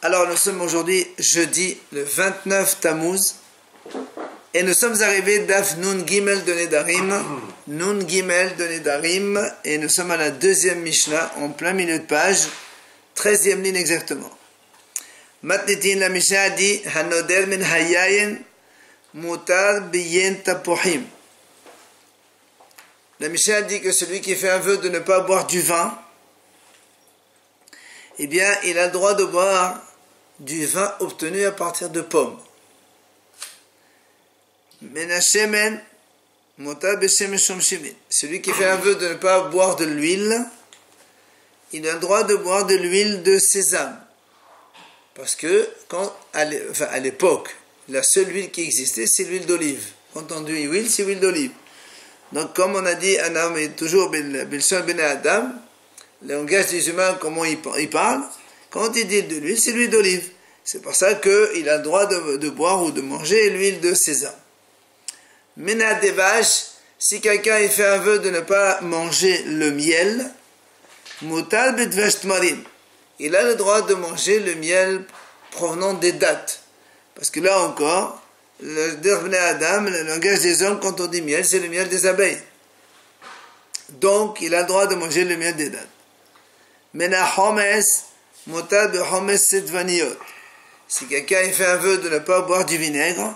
Alors nous sommes aujourd'hui jeudi le 29 Tammuz et nous sommes arrivés d'Af Nun Gimel de Nedarim, Nun Gimel de Nedarim, et nous sommes à la deuxième Mishnah en plein milieu de page, 13e ligne exactement. Matnitin, la Mishnah a dit Hanoder min hayayin mutar biyen tapohim. La Mishnah dit que celui qui fait un vœu de ne pas boire du vin, eh bien il a le droit de boire du vin obtenu à partir de pommes. Menashemen mutar beshemen shomshimin. Celui qui fait un vœu de ne pas boire de l'huile, il a le droit de boire de l'huile de sésame. Parce que, à l'époque, la seule huile qui existait, c'est l'huile d'olive. Quand on dit huile, c'est l'huile d'olive. Donc, comme on a dit, un homme est toujours Bilshon ben Adam, le langage des humains, comment il parle, quand il dit de l'huile, c'est l'huile d'olive. C'est pour ça qu'il a le droit de boire ou de manger l'huile de sésame. Mena des vaches, si quelqu'un il fait un vœu de ne pas manger le miel, mutal bedvash tmarim, il a le droit de manger le miel provenant des dattes. Parce que là encore, le Derbne Adam, le langage des hommes, quand on dit miel, c'est le miel des abeilles. Donc, il a le droit de manger le miel des dattes. Mena homes, mutal be homes sedvaniot. Si quelqu'un fait un vœu de ne pas boire du vinaigre,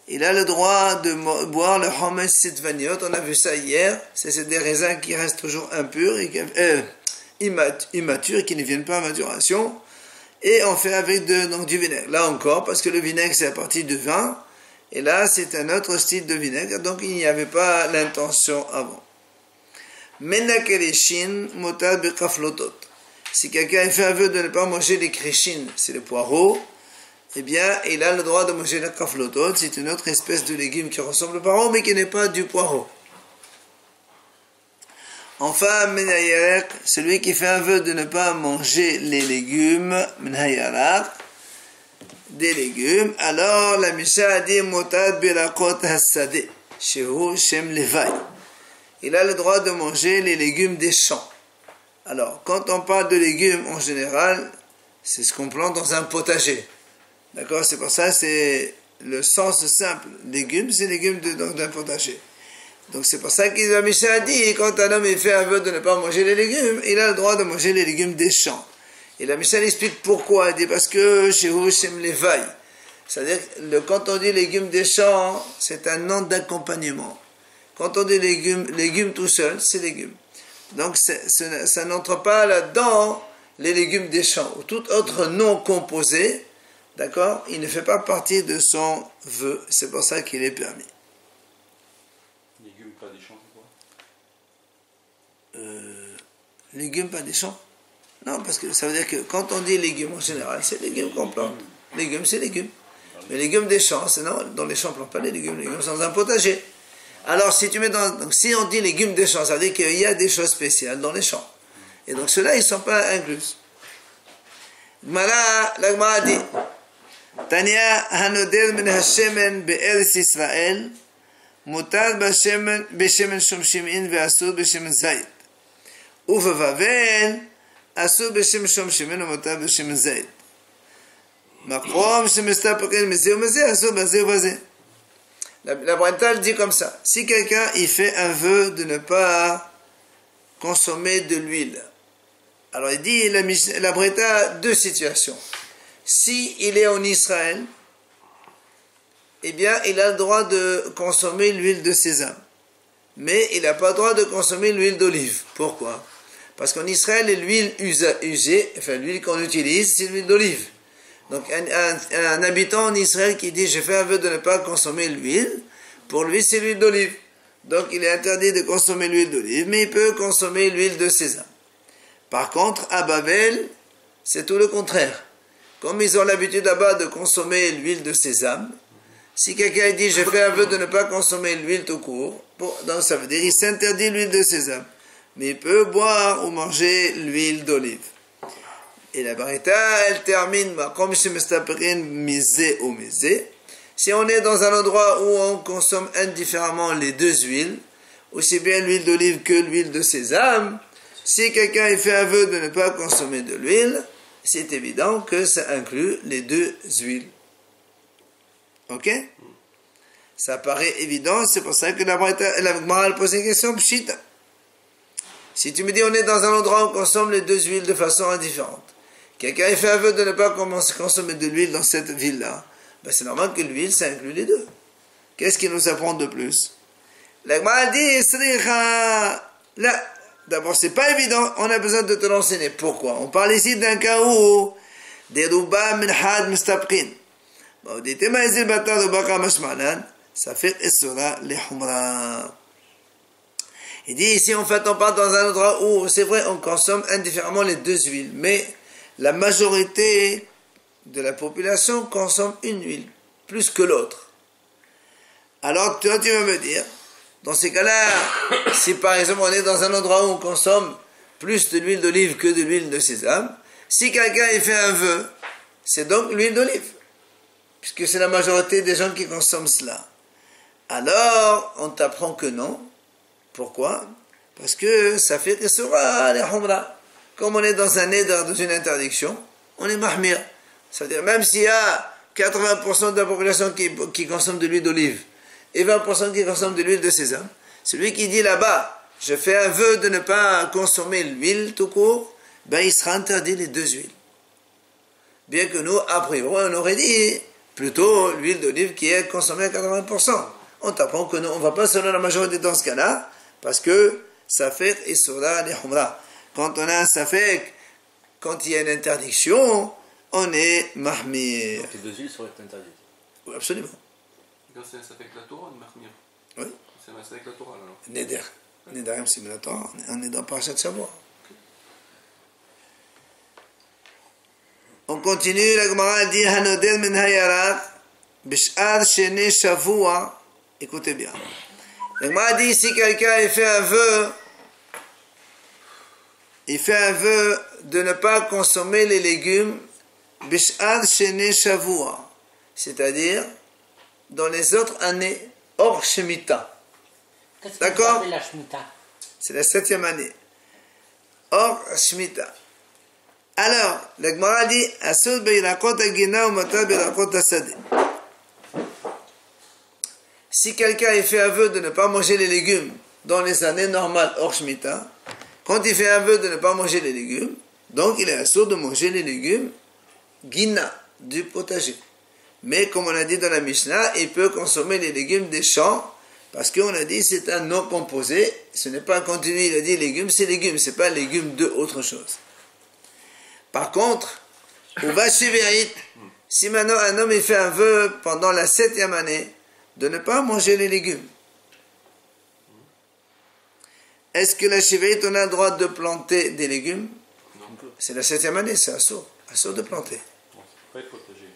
il a le droit de boire le homes sedvaniot. On a vu ça hier. C'est des raisins qui restent toujours impurs et immatures et qui ne viennent pas à maturation, et on fait avec du vinaigre. Là encore, parce que le vinaigre c'est à partir du vin, et là c'est un autre style de vinaigre, donc il n'y avait pas l'intention avant. Menakerishin motad bekaflotot. Si quelqu'un fait un vœu de ne pas manger les krishin, c'est le poireau, eh bien il a le droit de manger la kaflotot, c'est une autre espèce de légume qui ressemble au poireau mais qui n'est pas du poireau. Enfin, Menayarek, celui qui fait un vœu de ne pas manger les légumes, Menayarek, des légumes, alors la Mishnah a dit Motad birakot hasadeh, shehu shem levai. Il a le droit de manger les légumes des champs. Alors, quand on parle de légumes en général, c'est ce qu'on plante dans un potager. D'accord? C'est pour ça, c'est le sens simple. Légumes, c'est légumes d'un potager. Donc c'est pour ça que la Mishnah a dit, quand un homme il fait un vœu de ne pas manger les légumes, il a le droit de manger les légumes des champs. Et la Mishnah explique pourquoi. Elle dit parce que chez vous, shem levai. C'est-à-dire que quand on dit légumes des champs, c'est un nom d'accompagnement. Quand on dit légumes tout seul, c'est légumes. Donc ça n'entre pas là-dedans les légumes des champs. Ou tout autre nom composé, d'accord, il ne fait pas partie de son vœu. C'est pour ça qu'il est permis. Légumes pas des champs, c'est quoi? Légumes pas des champs? Non, parce que ça veut dire que quand on dit légumes en général, c'est légumes qu'on plante. Légumes, c'est légumes. Mais légumes des champs, c'est non, dans les champs on ne plante pas les légumes sont dans un potager. Alors si tu mets donc si on dit légumes des champs, ça veut dire qu'il y a des choses spéciales dans les champs. Et donc ceux-là, ils ne sont pas inclus. Gmara, la Gmara dit Tania hanoder min hashemen be'eretz Israël מותר בשמן שומשימין ואסור בשמן זית. ובבבל אסור בשמן שומשימין ומותר בשמן זית. מקום שמסתפקים מזה ומזה, אסור בזה ובזה. La Brenta dit comme ça. Si quelqu'un il fait un vœu de ne pas consommer de l'huile, alors il dit, la Brenta a deux situations. Si il est en Israël, eh bien, il a le droit de consommer l'huile de sésame. Mais il n'a pas le droit de consommer l'huile d'olive. Pourquoi? Parce qu'en Israël, l'huile usée, enfin l'huile qu'on utilise, c'est l'huile d'olive. Donc un habitant en Israël qui dit « je fais un vœu de ne pas consommer l'huile », pour lui c'est l'huile d'olive. Donc il est interdit de consommer l'huile d'olive, mais il peut consommer l'huile de sésame. Par contre, à Babel, c'est tout le contraire. Comme ils ont l'habitude là-bas de consommer l'huile de sésame, si quelqu'un dit « je fais un vœu de ne pas consommer l'huile tout court », donc ça veut dire qu'il s'interdit l'huile de sésame. Mais il peut boire ou manger l'huile d'olive. Et la Barita, elle termine comme si on est dans un endroit où on consomme indifféremment les deux huiles, aussi bien l'huile d'olive que l'huile de sésame, si quelqu'un fait un vœu de ne pas consommer de l'huile, c'est évident que ça inclut les deux huiles. Ok? Ça paraît évident, c'est pour ça que la Gemara a posé une question pshita. Si tu me dis on est dans un endroit où on consomme les deux huiles de façon indifférente, quelqu'un a fait un vœu de ne pas consommer de l'huile dans cette ville-là, ben c'est normal que l'huile, ça inclut les deux. Qu'est-ce qu'il nous apprend de plus? La Gemara dit, là, d'abord c'est pas évident, on a besoin de te l'enseigner. Pourquoi? On parle ici d'un cas où des ruba min had mustapqin. Ça fait Essura les Humra. Il dit ici, en fait, on part dans un endroit où, c'est vrai, on consomme indifféremment les deux huiles, mais la majorité de la population consomme une huile, plus que l'autre. Alors, toi, tu vas me dire, dans ces cas-là, si par exemple on est dans un endroit où on consomme plus de l'huile d'olive que de l'huile de sésame, si quelqu'un fait un vœu, c'est donc l'huile d'olive, puisque c'est la majorité des gens qui consomment cela. Alors, on t'apprend que non. Pourquoi? Parce que ça fait que sera les humra. Comme on est dans un éder, dans une interdiction, on est mahmir. C'est-à-dire, même s'il y a 80% de la population qui consomme de l'huile d'olive et 20% qui consomme de l'huile de sésame, celui qui dit là-bas, je fais un vœu de ne pas consommer l'huile tout court, ben il sera interdit les deux huiles. Bien que nous, a priori, on aurait dit plutôt l'huile d'olive qui est consommée à 80%. On t'apprend que non, on ne va pas selon la majorité dans ce cas-là, parce que safek et soda les humra. Quand on a un safek, quand il y a une interdiction, on est mahmir. Donc les deux huiles seraient interdites. Oui, absolument. Quand c'est un safek la Torah, on est mahmir. Oui. C'est un safek la Torah alors. Neder. Neder, c'est la Torah. On est dans Parashat Shavua. On continue, la Gemara dit Hanodel min hayarat bish'ar shene shavua. Écoutez bien. La Gemara dit si quelqu'un fait un vœu, il fait un vœu de ne pas consommer les légumes bish'ar shene shavua, c'est-à-dire dans les autres années hors Shemitah. D'accord? La Shemitah. C'est la 7e année. Hors Shemitah. Alors, la Gemara dit Asud beirakot agina ou matar beirakot asadeh. Si quelqu'un fait un vœu de ne pas manger les légumes dans les années normales hors Shemitah, quand il fait un vœu de ne pas manger les légumes, donc il est assourd de manger les légumes guina, du potager. Mais comme on a dit dans la Mishnah, il peut consommer les légumes des champs, parce qu'on a dit c'est un non composé, ce n'est pas continu, il a dit légumes, c'est pas légumes de autre chose. Par contre, au Vachivérit, si maintenant un homme il fait un vœu pendant la 7e année de ne pas manger les légumes, est-ce que la Shivérit on a le droit de planter des légumes? Non. C'est la 7e année, c'est assourd de planter. Non, c'est pas être protégé.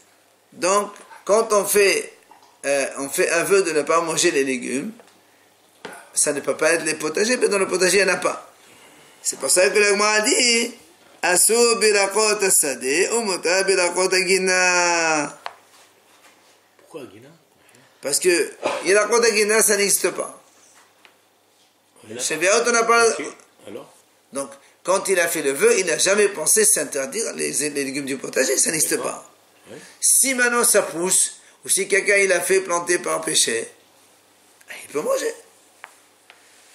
Donc, quand on fait un vœu de ne pas manger les légumes, ça ne peut pas être les potagers, mais dans le potager, il n'y en a pas. C'est pour ça que le Gemara a dit Asur birakot asadeh ou mutar birakot agina. Pourquoi agina? Parce que birakot agina, ça n'existe pas. Chez Véhot, on n'a pas. Okay. Alors? Donc, quand il a fait le vœu, il n'a jamais pensé s'interdire les légumes du potager, ça n'existe pas. Oui. Si maintenant ça pousse, ou si quelqu'un il a fait planter par péché, il peut manger.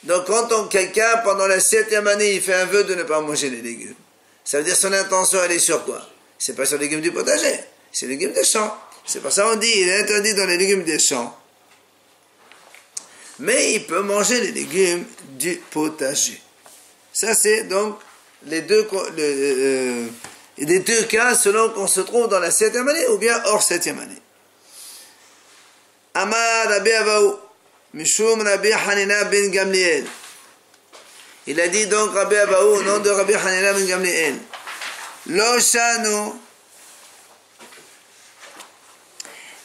Donc quand quelqu'un, pendant la 7e année, il fait un vœu de ne pas manger les légumes, ça veut dire son intention, elle est sur quoi? C'est pas sur les légumes du potager, c'est les légumes des champs. C'est pour ça qu'on dit, il est interdit dans les légumes des champs. Mais il peut manger les légumes du potager. Ça c'est donc les deux cas selon qu'on se trouve dans la 7e année ou bien hors 7e année. Amar Rabbi Abaou, Mishum Rabbi Hanina ben Gamliel. Il a dit donc Rabbi Abaou au nom de Rabbi Hanina ben Gamliel. Lo shanu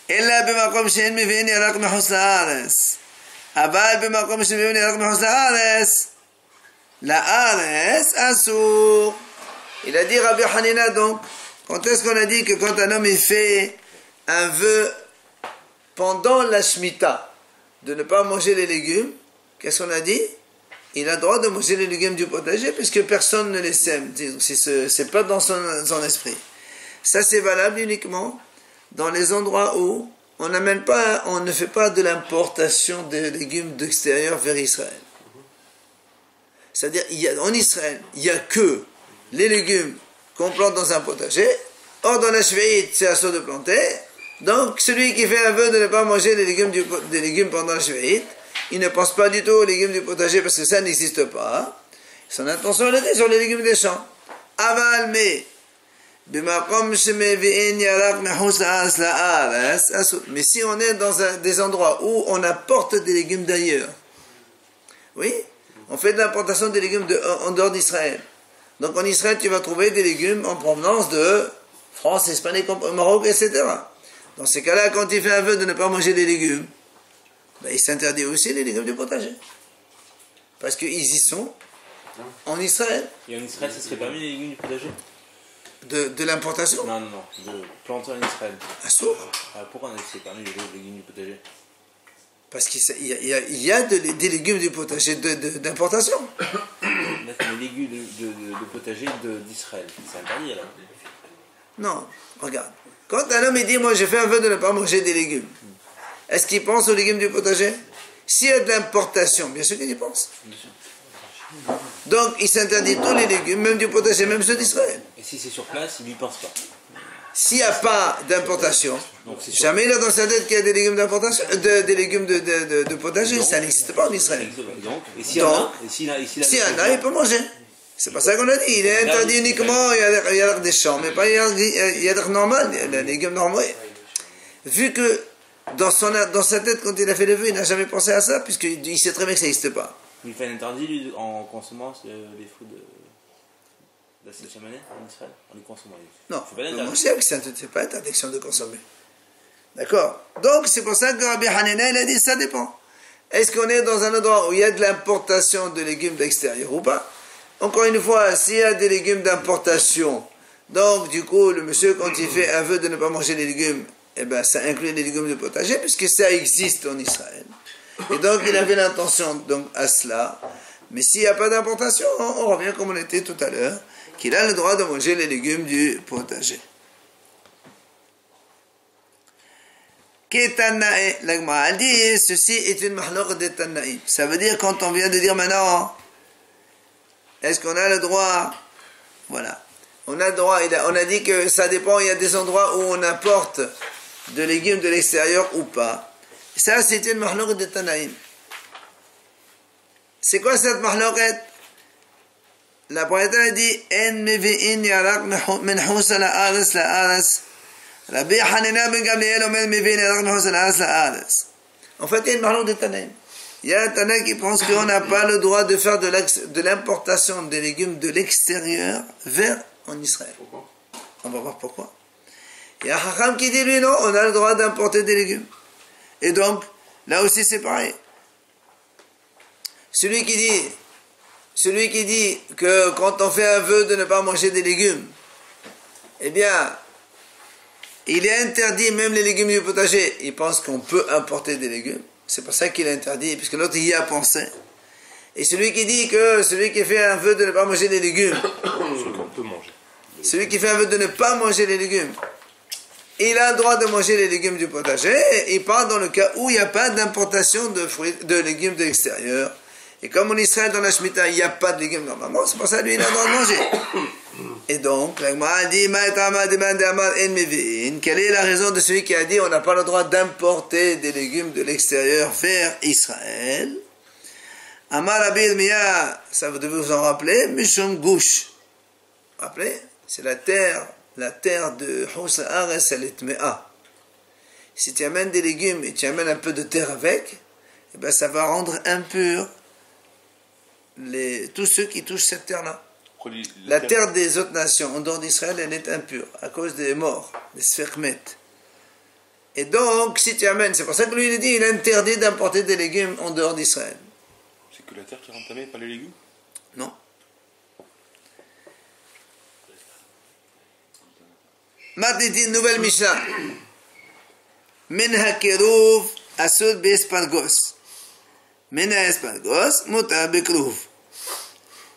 ella b'makom she'en mevi'in rak mechutz la'aretz. Aval b'makom she'en mevi'in rak mechutz la'aretz. La'aretz asur. Il a dit Rabbi Hanina donc, quand est-ce qu'on a dit que quand un homme il fait un vœu pendant la Shemitah de ne pas manger les légumes, qu'est-ce qu'on a dit? il a le droit de manger les légumes du potager puisque personne ne les sème. C'est pas dans son esprit. Ça, c'est valable uniquement dans les endroits où on ne fait pas de l'importation des légumes d'extérieur vers Israël. C'est-à-dire, en Israël, il n'y a que les légumes qu'on plante dans un potager. Or, dans la Shvéit, c'est assaut de planter. Donc, celui qui fait un vœu de ne pas manger des légumes pendant la Shvéit, il ne pense pas du tout aux légumes du potager parce que ça n'existe pas. Son intention, elle était sur les légumes des champs. Aval, mais si on est dans des endroits où on apporte des légumes d'ailleurs, oui, on fait de l'importation des légumes en dehors d'Israël. Donc en Israël, tu vas trouver des légumes en provenance de France, Espagne, Maroc, etc. Dans ces cas-là, quand il fait un vœu de ne pas manger des légumes, ben, il s'interdit aussi les légumes du potager. Parce qu'ils y sont en Israël. Et en Israël, ça serait permis les légumes du potager? De l'importation? Non, de planter en Israël. Assour. Pourquoi c'est permis les légumes du potager? Parce qu'il y a des légumes du potager d'importation. Les légumes de potager d'Israël, c'est interdit alors? Non, regarde. Quand un homme dit, moi j'ai fait un vœu de ne pas manger des légumes, est-ce qu'il pense aux légumes du potager? S'il y a de l'importation, bien sûr qu'il y pense. Bien sûr. Donc il s'interdit tous les légumes, même du potager, même ceux d'Israël. Et si c'est sur place, il n'y pense pas. S'il n'y a pas d'importation, jamais il a dans sa tête qu'il y a des légumes d'importation, des légumes de potager, ça n'existe pas en Israël. Donc, et s'il y en a, s'il y en a, il peut manger. C'est pas ça qu'on a dit. Il est interdit uniquement, il y a des champs, mais pas il y a des normal, il y a des légumes normaux. Vu que dans sa tête, quand il a fait le vœu, il n'a jamais pensé à ça, puisqu'il sait très bien que ça n'existe pas. Il fait un interdit lui, en consommant les fruits de la 7e année en Israël, en les consommant. Non, moi je sais que c'est pas interdiction de consommer. D'accord? Donc c'est pour ça que Rabbi Hanina il a dit ça dépend. Est-ce qu'on est dans un endroit où il y a de l'importation de légumes d'extérieur ou pas? Encore une fois, s'il y a des légumes d'importation, donc du coup le monsieur quand il fait un vœu de ne pas manger les légumes, eh ben ça inclut les légumes de potager puisque ça existe en Israël. Et donc il avait l'intention donc à cela. Mais s'il n'y a pas d'importation, on revient comme on était tout à l'heure, qu'il a le droit de manger les légumes du potager. Ketanae, l'agma dit, ceci est une mahlok de Tanaïm. Ça veut dire quand on vient de dire maintenant, est-ce qu'on a le droit? Voilà. On a le droit, on a dit que ça dépend, il y a des endroits où on apporte de légumes de l'extérieur ou pas. Ça, c'est une mahlok de Tanaïm. C'est quoi cette mahloket? La Braïta dit En mevi'in yarak min housa la aras. Rabbi Hanina ben Gamliel omer mevi'in yarak min housa la aras. En fait, il y a une mahlok de Tanaïm. Il y a un Tanaïm qui pense qu'on n'a pas le droit de faire de l'importation des légumes de l'extérieur vers en Israël. Pourquoi? On va voir pourquoi. Il y a un Chacham qui dit lui non, on a le droit d'importer des légumes. Et donc, là aussi c'est pareil. Celui qui dit que quand on fait un vœu de ne pas manger des légumes, eh bien, il est interdit même les légumes du potager. Il pense qu'on peut importer des légumes. C'est pour ça qu'il est interdit, puisque l'autre y a pensé. Et celui qui dit que celui qui fait un vœu de ne pas manger des légumes, celui qui fait un vœu de ne pas manger les légumes, il a le droit de manger les légumes du potager. Il parle dans le cas où il n'y a pas d'importation de légumes de l'extérieur. Et comme en Israël, dans la Shemitah, il n'y a pas de légumes normalement, c'est pour ça que lui, il a le droit de manger. Et donc, l'Agma dit, quelle est la raison de celui qui a dit on n'a pas le droit d'importer des légumes de l'extérieur vers Israël? Amar Rabbi Yirmiyah, ça vous devez vous en rappeler, Mishum Gush. Rappelez, c'est la terre de Hous Haaretz, elle est Tme'a. Si tu amènes des légumes et tu amènes un peu de terre avec, eh ben ça va rendre impur tous ceux qui touchent cette terre-là. La terre des autres nations, en dehors d'Israël, elle est impure, à cause des morts, des sphèrmet. Et donc, si tu amènes, c'est pour ça que lui, il dit, il est interdit d'importer des légumes en dehors d'Israël. C'est que la terre qui est entamée, pas les légumes? Non. Maintenant, une nouvelle Mishnah. Min hakeruv asud bespargos. Mena espargos, muta bekrouv.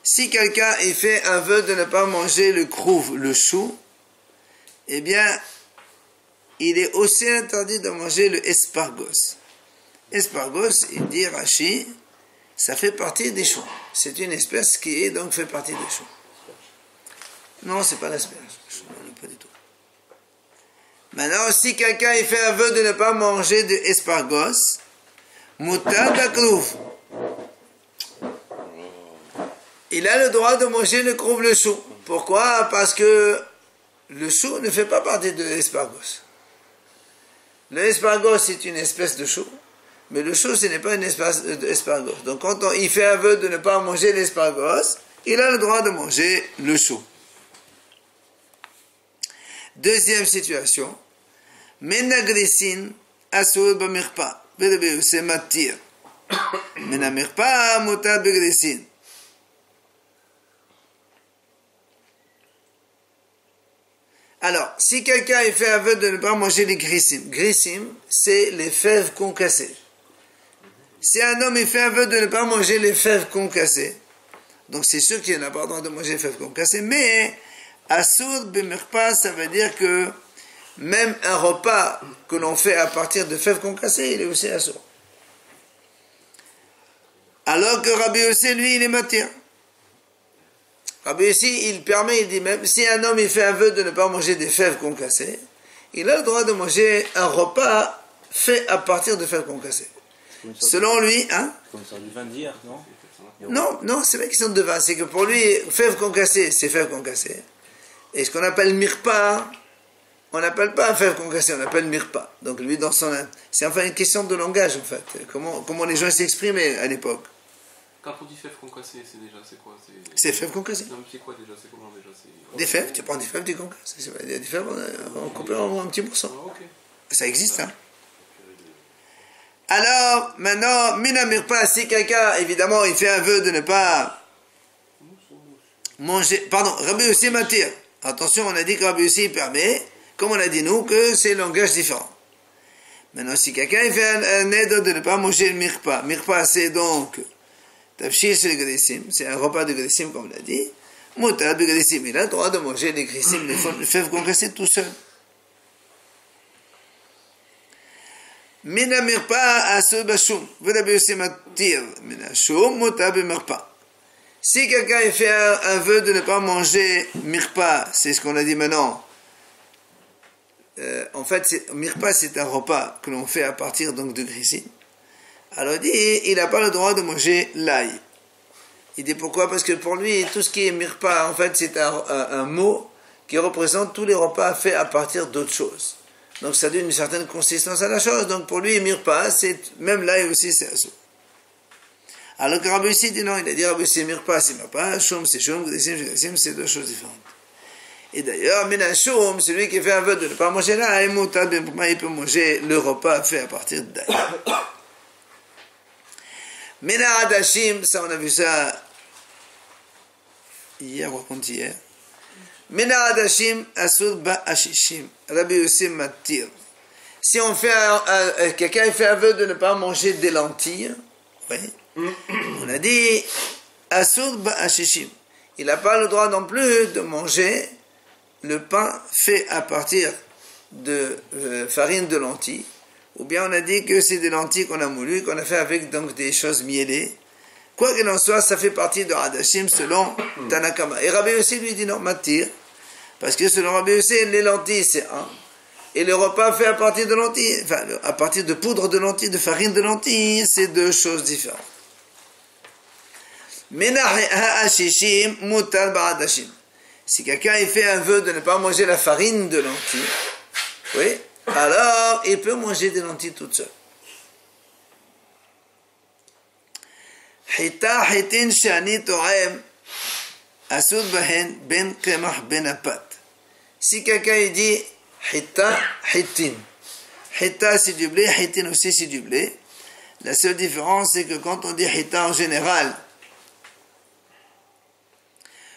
Si quelqu'un il fait un vœu de ne pas manger le krouv, le chou, eh bien, il est aussi interdit de manger le espargos. Espargos, il dit Rashi, ça fait partie des choux. C'est une espèce qui est donc fait partie des choux. Non, c'est pas l'asperge. Non, pas du tout. Maintenant, si quelqu'un il fait un vœu de ne pas manger de espargos, muta bekrouv. Il a le droit de manger le krouv, le chou. Pourquoi? Parce que le chou ne fait pas partie de l'espargos. L'espargos c'est une espèce de chou, mais le chou ce n'est pas une espèce d'espargos. Donc quand il fait un vœu de ne pas manger l'espargos, il a le droit de manger le chou. Deuxième situation, menagrisin asur b'mirpa, c'est matir. Menamirpa mutar begrisin. Alors, si quelqu'un fait un vœu de ne pas manger les grissim, grissim, c'est les fèves concassées. Si un homme fait un vœu de ne pas manger les fèves concassées, donc c'est sûr qu'il n'a pas le droit de manger les fèves concassées, mais assour b'mirpa, ça veut dire que même un repas que l'on fait à partir de fèves concassées, il est aussi assour. Alors que Rabbi Yossi, lui, il est matir. Rabbi Yossi, il permet, il dit même, si un homme il fait un vœu de ne pas manger des fèves concassées, il a le droit de manger un repas fait à partir de fèves concassées. Selon lui, hein? Comme ça, du vin d'hier, non? Non, c'est pas une question de vin, c'est que pour lui, fèves concassées, c'est fèves concassées. Et ce qu'on appelle mirpa, on n'appelle pas fèves concassées, on appelle mirpa. Donc lui, dans son... C'est enfin une question de langage, en fait. Comment les gens s'exprimaient à l'époque. Quand on dit fèves concassées, c'est quoi? C'est fèves concassées. Non, mais c'est quoi déjà? C'est comment déjà? Des fèves, tu prends des fèves, tu concasses. Il y a des fèves, on coupe en un petit morceau. Ah, ok. Ça existe, hein. Alors, maintenant, minamirpa, si quelqu'un, évidemment, il fait un vœu de ne pas manger... Pardon, Rabbi Yossi matir. Attention, on a dit que Rabbi Yossi permet, comme on a dit nous, que c'est un langage différent. Maintenant, si quelqu'un il fait un aide de ne pas manger le mirpa, mirpa c'est donc tafshir sur les grissim, c'est un repas de grissim comme on l'a dit, mutar de grissim, il a le droit de manger les grissim, les fèves concassées tout seul. Mina mirpa asur bashum, Rabbi Yossi matir, mina shum mutar b'mirpa. Si quelqu'un il fait un vœu de ne pas manger mirpa, c'est ce qu'on a dit maintenant. En fait, mirpa c'est un repas que l'on fait à partir donc de grissim. Alors il dit, il n'a pas le droit de manger l'ail. Il dit pourquoi? Parce que pour lui, tout ce qui est mirpa, en fait, c'est un mot qui représente tous les repas faits à partir d'autres choses. Donc ça donne une certaine consistance à la chose. Donc pour lui, mirpa, c'est même l'ail aussi, c'est assour. Alors que Rabbi Yossi dit non, il a dit Rabbi Yossi, mirpa, c'est mirpa, shum, c'est shum, grissim, c'est deux choses différentes. Et d'ailleurs, Minashum, celui qui fait un vœu de ne pas manger l'ail, il peut manger le repas fait à partir d'ail. Mena Adashim, ça on a vu ça hier ou avant-hier. Mena Adashim, Asur Ba'ashishim, Rabbi Yossi Matir. Si on fait quelqu'un fait un vœu de ne pas manger des lentilles, oui, on a dit Asur Ba'ashishim. Il n'a pas le droit non plus de manger le pain fait à partir de farine de lentilles, ou bien on a dit que c'est des lentilles qu'on a moulues, qu'on a fait avec donc des choses mielées. Quoi qu'il en soit, ça fait partie de Hadashim selon Tanakama. Et Rabbi Yossi lui dit non, matir, parce que selon Rabbi Yossi, les lentilles c'est un, et le repas fait à partir de lentilles, enfin à partir de poudre de lentilles, de farine de lentilles, c'est deux choses différentes. Menah ha'ashishim mutar ba'adashim. Si quelqu'un fait un vœu de ne pas manger la farine de lentilles, oui, alors il peut manger des lentilles toutes seules. Hita hitin shani to'em asud bahen ben kemah ben apat. Si quelqu'un dit hita hitin, hita c'est du blé, hitin aussi c'est du blé. La seule différence c'est que quand on dit hita en général,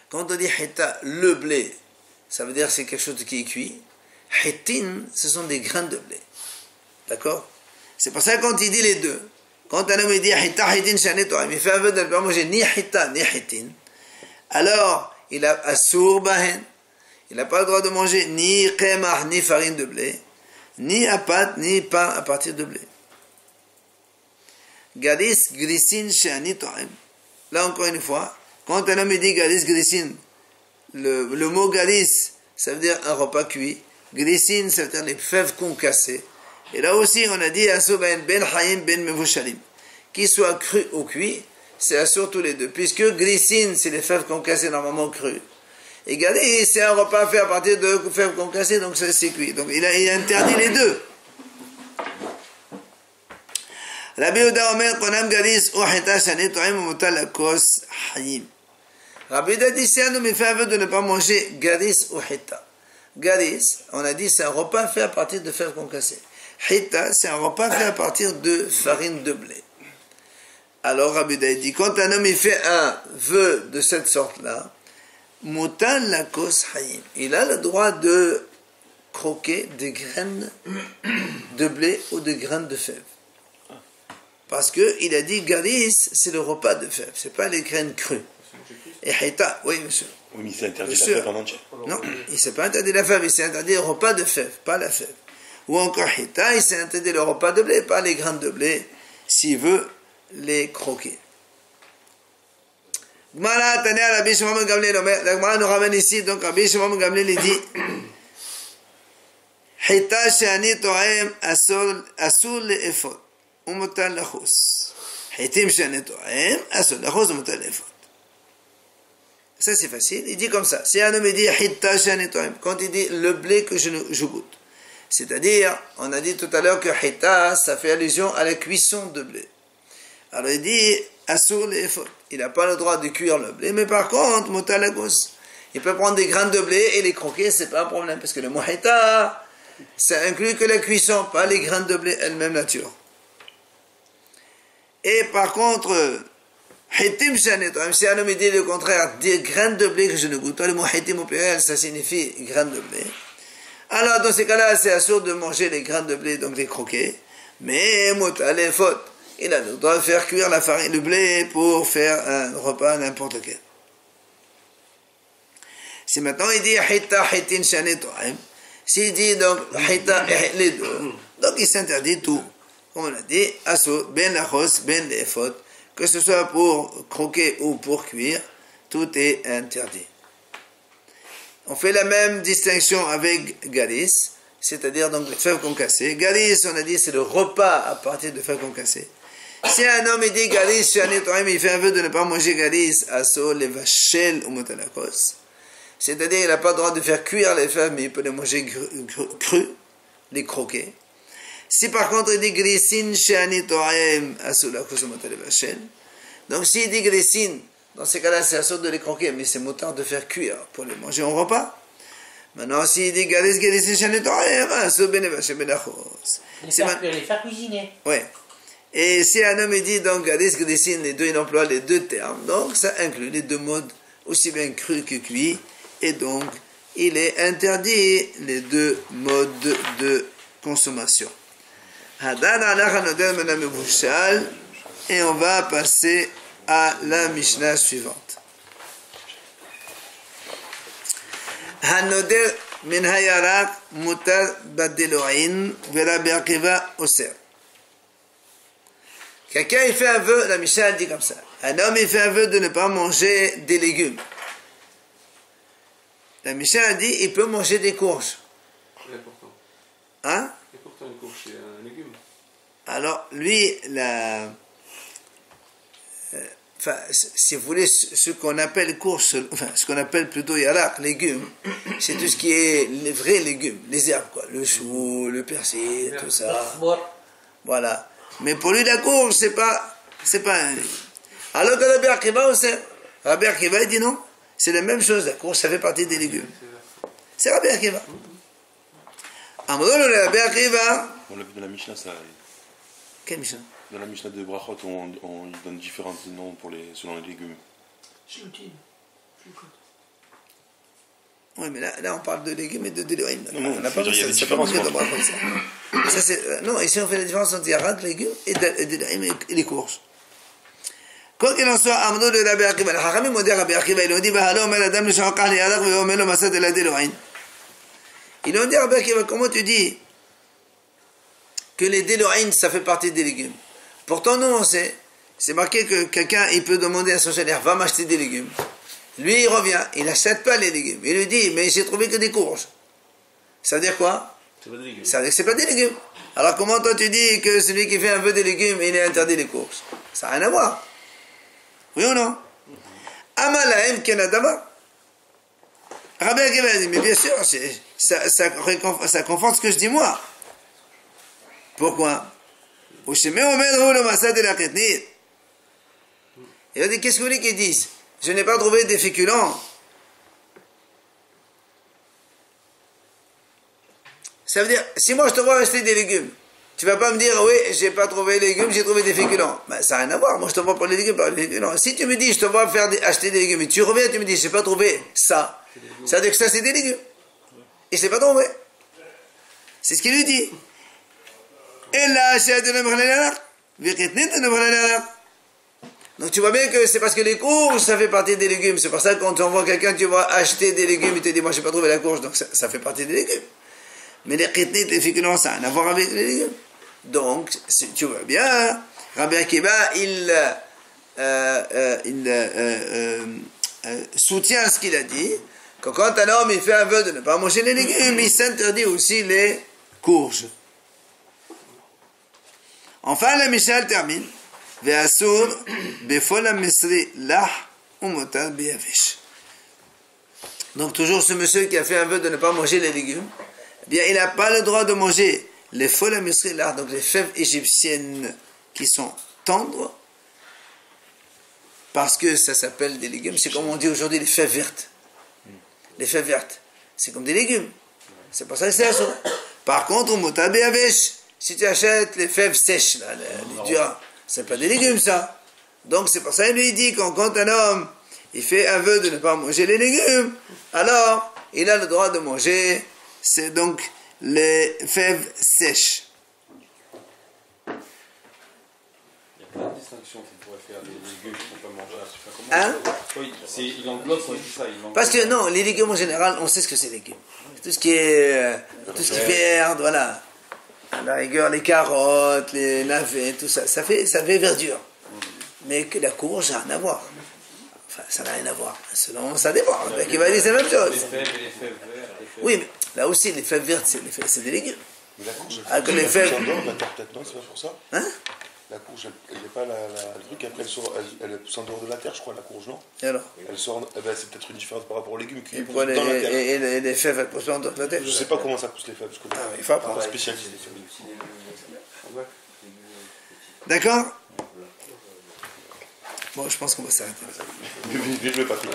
quand on dit hita, le blé, ça veut dire que c'est quelque chose qui est cuit. Hitin, ce sont des grains de blé. D'accord? C'est pour ça que quand il dit les deux, Quand un homme dit hita hitin shani to'im, il fait un vœu de ne pas manger ni hita ni hitin, alors il a assour bahen, il n'a pas le droit de manger ni qemah ni farine de blé, ni apat ni pain à partir de blé. Gadis grisin shani to'im. Là encore une fois, quand un homme dit gadis grisin, le mot gadis, ça veut dire un repas cuit. Grisin, ça veut dire les fèves concassées. Et là aussi, on a dit assour ben hayim ben mevushalim. Qu'il soit cru ou cuit, c'est assour tous les deux. Puisque glycine, c'est les fèves concassées normalement crues. Et gadis, c'est un repas fait à partir de fèves concassées, donc ça c'est cuit. Donc il a interdit les deux. Rabbi Yehuda Omer, Konam gadis ou hita shani to'im mutal lakos hayim. Rabbi Yehuda dit, si un homme fait un vœu de ne pas manger gadis ou hita. Gadis, on a dit, c'est un repas fait à partir de fèves concassées. Hita, c'est un repas fait à partir de farine de blé. Alors Rabbi Yehuda dit, quand un homme il fait un vœu de cette sorte-là, mutal lakos hayim, il a le droit de croquer des graines de blé ou des graines de fèves. Parce qu'il a dit, gadis, c'est le repas de fèves, c'est pas les graines crues. Et hita, oui monsieur. Oui, mais il s'est interdit la fève en entier. Non, il ne s'est pas interdit la fève, il s'est interdit le repas de fève, pas la fève. Ou encore hita, il s'est interdit le repas de blé, pas les graines de blé, s'il veut les croquer. La Gemara nous ramène ici, donc Rabbi Shimon ben Gamliel il dit hita shani to'em asur le'efod u'mutal lachus. Hitim shani to'em asur lachus u'mutal le'efod. Ça c'est facile, il dit comme ça. Si un homme dit hita shani to'em, quand il dit le blé que je goûte, c'est-à-dire, on a dit tout à l'heure que hita, ça fait allusion à la cuisson de blé. Alors il dit assour les efforts. Il n'a pas le droit de cuire le blé, mais par contre, motalagos, il peut prendre des graines de blé et les croquer, c'est pas un problème, parce que le mot hita, ça inclut que la cuisson, pas les graines de blé elles-mêmes nature. Et par contre, hitim shanetom, si un homme dit le contraire, des graines de blé que je ne goûte pas, le mot hitim au pluriel, ça signifie graines de blé. Alors dans ces cas-là, c'est assour de manger les graines de blé, donc les croquer, mais motal faute. Il a le droit de faire cuire la farine, le blé pour faire un repas n'importe quel. Si maintenant il dit hita hitin shani to'im, s'il dit donc hita les deux, donc il s'interdit tout. Comme on a dit, assour ben lachos ben l'efot, que ce soit pour croquer ou pour cuire, tout est interdit. On fait la même distinction avec galis, c'est-à-dire donc les fèves concassées. Galis, on a dit, c'est le repas à partir de fèves concassées. Si un homme dit galis, il fait un vœu de ne pas manger galis, asso, les vachel ou motalakos, c'est-à-dire il n'a pas le droit de faire cuire les fèves, mais il peut les manger crues, les croquer. Si par contre il dit glycine, shani to'em, asso, lakos ou motalakos, donc s'il dit glycine, dans ces cas-là c'est asso de les croquer, mais c'est motard de faire cuire pour les manger en repas. Maintenant s'il dit galis, glycine, shani to'em, asso, ben vachel, ben lachos. Les faire cuisiner. Ouais. Et si un homme dit donc gadis glycine, les deux il emploie les deux termes, donc ça inclut les deux modes, aussi bien cru que cuit, et donc il est interdit les deux modes de consommation. Et on va passer à la Mishnah suivante. Hanoder min hayarak mutar badeloin v'Rabbi Akiva oser. Quelqu'un il fait un vœu, la Mishnah dit comme ça. Un homme il fait un vœu de ne pas manger des légumes. La Mishnah dit il peut manger des courges. Et pourtant. Hein? Et pourtant une courge c'est un légume. Alors lui, si vous voulez, ce qu'on appelle courge, enfin ce qu'on appelle plutôt yarak, légumes, c'est tout ce qui est les vrais légumes, les herbes quoi, le chou, le persil, tout ça. Voilà. Mais pour lui, la courge, c'est pas un légume. Alors que Rabbi Akiva aussi, Rabbi Akiva, il dit non, c'est la même chose, la courge, ça fait partie des légumes. C'est Rabbi Akiva. Amrolo, le Rabbi Akiva. On l'a vu dans la Mishnah, ça. Quelle Mishnah? Dans la Mishnah de Brachot, on donne différents noms selon les légumes. Oui, mais là, on parle de légumes et de déloïm. Non, on n'a pas il y a des ça, c'est pas différences. de Brachot, ça. Ça, non, ici on fait la différence entre yarat, légumes, et les courges. Quoi qu'il en soit, Amno de Rabbi Akiva, le Hachamim ont dit Rabbi Akiva, ils ont dit, Bahalo, mais la dame le Shaqah, les Yalak, et Omer le Masad de la Deloïn. Ils ont dit Rabbi Akiva, comment tu dis que les Deloïn, ça fait partie des légumes? Pourtant, nous, on sait, c'est marqué que quelqu'un, il peut demander à son chalier, va m'acheter des légumes. Lui, il revient, il n'achète pas les légumes. Il lui dit, mais j'ai trouvé que des courges. Ça veut dire quoi? C'est pas des légumes. Ça veut dire que c'est pas des légumes. Alors comment toi tu dis que celui qui fait un vœu des légumes, il est interdit les courges? Ça n'a rien à voir. Oui ou non? Amalahem kenadama. Rabbi Akiva dit, mais bien sûr, ça conforte ce que je dis moi. Pourquoi? Il a dit, qu'est-ce que vous voulez qu'ils disent? Je n'ai pas trouvé des féculents. Ça veut dire, si moi je te vois acheter des légumes, tu vas pas me dire, oui, j'ai pas trouvé les légumes, j'ai trouvé des féculents. Ben, ça n'a rien à voir, moi je te vois pour les légumes, par les féculents. Si tu me dis, je te vois acheter des légumes, et tu reviens, tu me dis, j'ai pas trouvé ça, ça veut dire que ça c'est des légumes. Et je l'ai pas trouvé. C'est ce qu'il lui dit. Et là, donc tu vois bien que c'est parce que les courges, ça fait partie des légumes. C'est pour ça que quand tu envoies quelqu'un, tu vas acheter des légumes, il te dit, moi j'ai pas trouvé la courge, donc ça fait partie des légumes. Mais les qitnit, les féculents, ça n'a rien à voir avec les légumes. Donc, tu vois bien, Rabbi Akiva, il soutient ce qu'il a dit, que quand un homme il fait un vœu de ne pas manger les légumes, il s'interdit aussi les courges. Enfin, la Mishnah termine. Ve'asur befol ha-misri lah u'motar bi'yavesh. Donc, toujours ce monsieur qui a fait un vœu de ne pas manger les légumes, eh bien, il n'a pas le droit de manger les fol ha-misri lah, donc les fèves égyptiennes qui sont tendres, parce que ça s'appelle des légumes. C'est comme on dit aujourd'hui les fèves vertes. Les fèves vertes, c'est comme des légumes. C'est pour ça que c'est assourd. Par contre, u'motar bi'yavesh, si tu achètes les fèves sèches, là, les dures, c'est pas des légumes, ça. Donc, c'est pour ça qu'il lui dit quand un homme, il fait un vœu de ne pas manger les légumes, alors, il a le droit de manger, c'est donc les fèves sèches. Il y a plein de distinctions qu'il pourrait faire des légumes qui ne sont pas mangeables. Hein? Oui, il englobe ça. Parce que non, les légumes en général, on sait ce que c'est légumes. Tout ce qui est, tout ce qui fait herbe, voilà. À la rigueur, les carottes, les navets, tout ça, ça fait verdure. Mais que la courge, ça n'a rien à voir. Enfin, ça n'a rien à voir. Selon, ça dépend. Il va dire c'est la même chose. Les fèves vertes. Oui, mais là aussi, les fèves vertes, c'est des légumes. Mais la courge, Ah, que les fèves. la terre, peut-être non, c'est pas pour ça. Hein? La courge, il n'y a pas le truc, après elle pousse en dehors de la terre, je crois, la courge, non? Et alors? Elle sort, c'est peut-être une différence par rapport aux légumes qui Et poussent dans la terre. et les fèves, elles poussent en dehors de la terre? Je sais pas comment ça pousse les fèves, je connais Ah, il faut apprendre. pas spécialiste. D'accord? Bon, je pense qu'on va s'arrêter. Vive le papier.